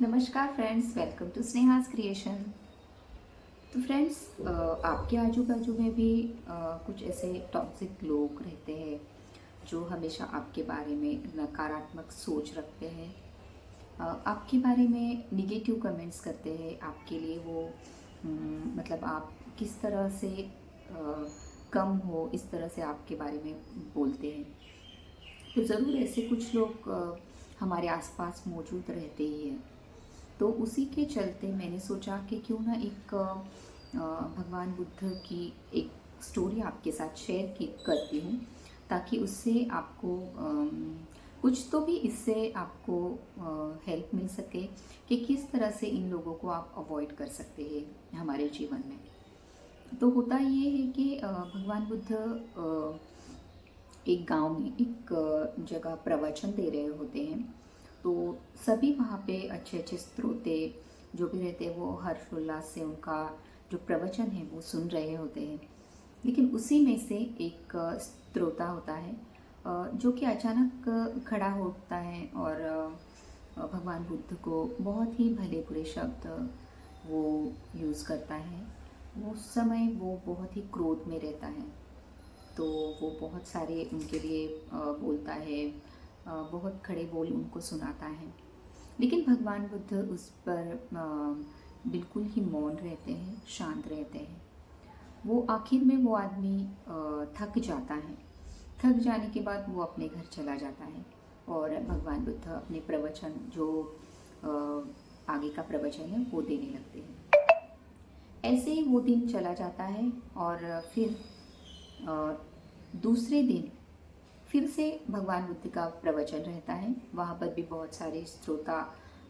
नमस्कार friends, welcome to स्नेहास creation. तो friends, आपके आजू बाजू में भी कुछ ऐसे टॉक्सिक लोग रहते हैं जो हमेशा आपके बारे में नकारात्मक सोच रखते हैं, आपके बारे में निगेटिव कमेंट्स करते हैं। आपके लिए वो मतलब आप किस तरह से कम हो, इस तरह से आपके बारे में बोलते हैं। तो ज़रूर ऐसे कुछ लोग हमारे आसपास मौजूद रहते ही हैं। तो उसी के चलते मैंने सोचा कि क्यों ना एक भगवान बुद्ध की एक स्टोरी आपके साथ शेयर की करती हूँ, ताकि उससे आपको कुछ तो भी इससे आपको हेल्प मिल सके कि किस तरह से इन लोगों को आप अवॉइड कर सकते हैं हमारे जीवन में। तो होता ये है कि भगवान बुद्ध एक गांव में एक जगह प्रवचन दे रहे होते हैं। तो सभी वहाँ पे अच्छे अच्छे श्रोते जो भी रहते हैं वो हर्षोल्लास से उनका जो प्रवचन है वो सुन रहे होते हैं। लेकिन उसी में से एक श्रोता होता है जो कि अचानक खड़ा होता है और भगवान बुद्ध को बहुत ही भले बुरे शब्द वो यूज़ करता है। वो उस समय वो बहुत ही क्रोध में रहता है। तो वो बहुत सारे उनके लिए बोलता है, बहुत खड़े बोल उनको सुनाता है। लेकिन भगवान बुद्ध उस पर बिल्कुल ही मौन रहते हैं, शांत रहते हैं। वो आखिर में वो आदमी थक जाता है। थक जाने के बाद वो अपने घर चला जाता है और भगवान बुद्ध अपने प्रवचन जो आगे का प्रवचन है वो देने लगते हैं। ऐसे ही वो दिन चला जाता है और फिर दूसरे दिन फिर से भगवान बुद्ध का प्रवचन रहता है। वहाँ पर भी बहुत सारे श्रोता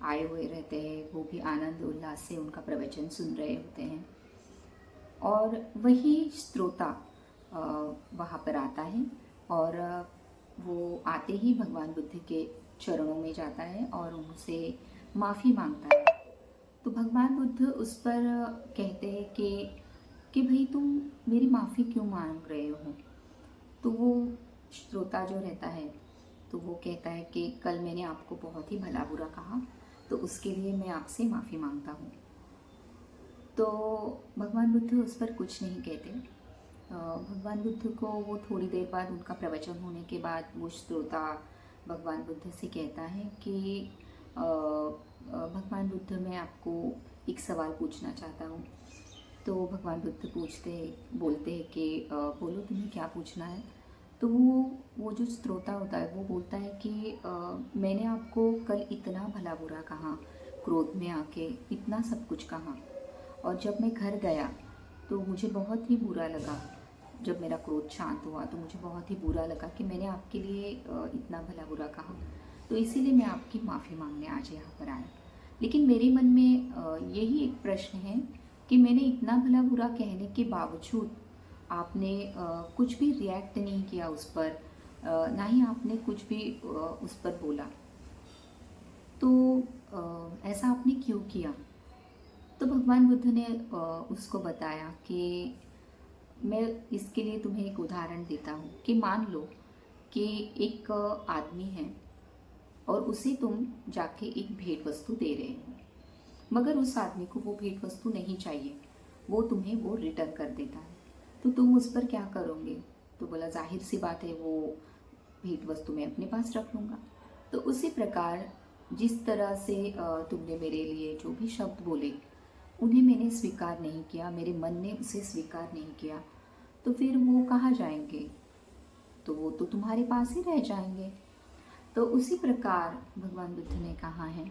आए हुए रहते हैं, वो भी आनंद उल्लास से उनका प्रवचन सुन रहे होते हैं। और वही श्रोता वहाँ पर आता है और वो आते ही भगवान बुद्ध के चरणों में जाता है और उनसे माफ़ी मांगता है। तो भगवान बुद्ध उस पर कहते हैं कि भाई तुम मेरी माफ़ी क्यों मांग रहे हो। तो वो श्रोता जो रहता है तो वो कहता है कि कल मैंने आपको बहुत ही भला बुरा कहा, तो उसके लिए मैं आपसे माफ़ी मांगता हूँ। तो भगवान बुद्ध उस पर कुछ नहीं कहते। भगवान बुद्ध को वो थोड़ी देर बाद उनका प्रवचन होने के बाद वो श्रोता भगवान बुद्ध से कहता है कि भगवान बुद्ध, मैं आपको एक सवाल पूछना चाहता हूँ। तो भगवान बुद्ध बोलते हैं कि बोलो तुम्हें क्या पूछना है। तो वो जो श्रोता होता है वो बोलता है कि मैंने आपको कल इतना भला बुरा कहा, क्रोध में आके इतना सब कुछ कहा, और जब मैं घर गया तो मुझे बहुत ही बुरा लगा। जब मेरा क्रोध शांत हुआ तो मुझे बहुत ही बुरा लगा कि मैंने आपके लिए इतना भला बुरा कहा। तो इसीलिए मैं आपकी माफ़ी मांगने आज यहाँ पर आया। लेकिन मेरे मन में यही एक प्रश्न है कि मैंने इतना भला बुरा कहने के बावजूद आपने कुछ भी रिएक्ट नहीं किया उस पर, ना ही आपने कुछ भी उस पर बोला। तो ऐसा आपने क्यों किया। तो भगवान बुद्ध ने उसको बताया कि मैं इसके लिए तुम्हें एक उदाहरण देता हूँ कि मान लो कि एक आदमी है और उसे तुम जाके एक भेंट वस्तु दे रहे हो, मगर उस आदमी को वो भेंट वस्तु नहीं चाहिए, वो तुम्हें वो रिटर्न कर देता है। तो तुम उस पर क्या करोगे। तो बोला जाहिर सी बात है, वो भेंट वस्तु मैं अपने पास रख लूँगा। तो उसी प्रकार जिस तरह से तुमने मेरे लिए जो भी शब्द बोले उन्हें मैंने स्वीकार नहीं किया, मेरे मन ने उसे स्वीकार नहीं किया, तो फिर वो कहाँ जाएंगे। तो वो तो तुम्हारे पास ही रह जाएंगे। तो उसी प्रकार भगवान बुद्ध ने कहा है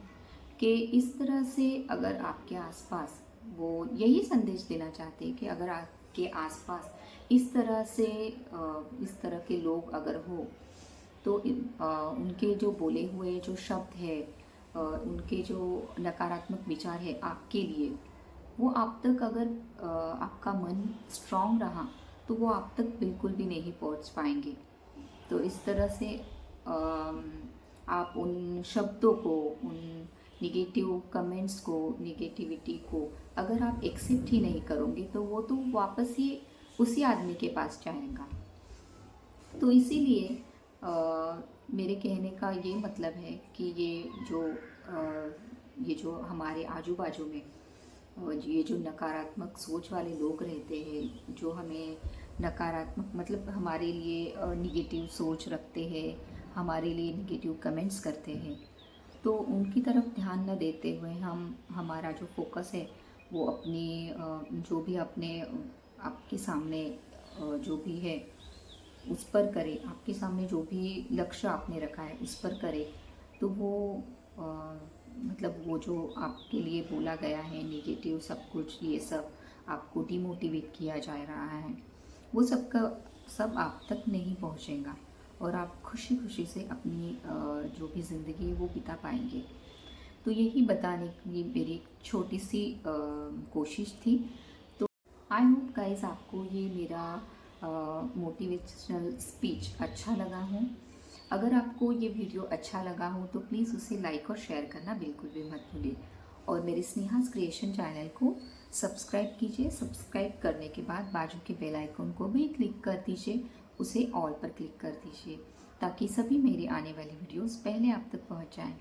कि इस तरह से अगर आपके आसपास, वो यही संदेश देना चाहते हैं कि अगर आपके आसपास इस तरह से इस तरह के लोग अगर हो तो उनके जो बोले हुए जो शब्द है, उनके जो नकारात्मक विचार है आपके लिए, वो आप तक अगर आपका मन स्ट्रांग रहा तो वो आप तक बिल्कुल भी नहीं पहुंच पाएंगे। तो इस तरह से आप उन शब्दों को, उन निगेटिव कमेंट्स को, निगेटिविटी को अगर आप एक्सेप्ट ही नहीं करोगे तो वो तो वापस ही उसी आदमी के पास जाएगा। तो इसीलिए मेरे कहने का ये मतलब है कि ये जो ये जो हमारे आजू बाजू में ये जो नकारात्मक सोच वाले लोग रहते हैं, जो हमें नकारात्मक मतलब हमारे लिए निगेटिव सोच रखते हैं, हमारे लिए निगेटिव कमेंट्स करते हैं, तो उनकी तरफ ध्यान न देते हुए हम हमारा जो फोकस है वो अपनी जो भी अपने आपके सामने जो भी है उस पर करें, आपके सामने जो भी लक्ष्य आपने रखा है उस पर करें, तो वो मतलब वो जो आपके लिए बोला गया है नेगेटिव सब कुछ, ये सब आपको डिमोटिवेट किया जा रहा है, वो सब का सब आप तक नहीं पहुंचेगा और आप खुशी खुशी से अपनी जो भी ज़िंदगी है वो बिता पाएंगे। तो यही बताने की मेरी एक छोटी सी कोशिश थी। तो आई होप गाइस आपको ये मेरा मोटिवेशनल स्पीच अच्छा लगा हो। अगर आपको ये वीडियो अच्छा लगा हो तो प्लीज़ उसे लाइक और शेयर करना बिल्कुल भी मत भूलिए और मेरे स्नेहास क्रिएशन चैनल को सब्सक्राइब कीजिए। सब्सक्राइब करने के बाद बाजू के बेल आइकन को भी क्लिक कर दीजिए, उसे ऑल पर क्लिक कर दीजिए ताकि सभी मेरे आने वाली वीडियोस पहले आप तक पहुंच जाएं।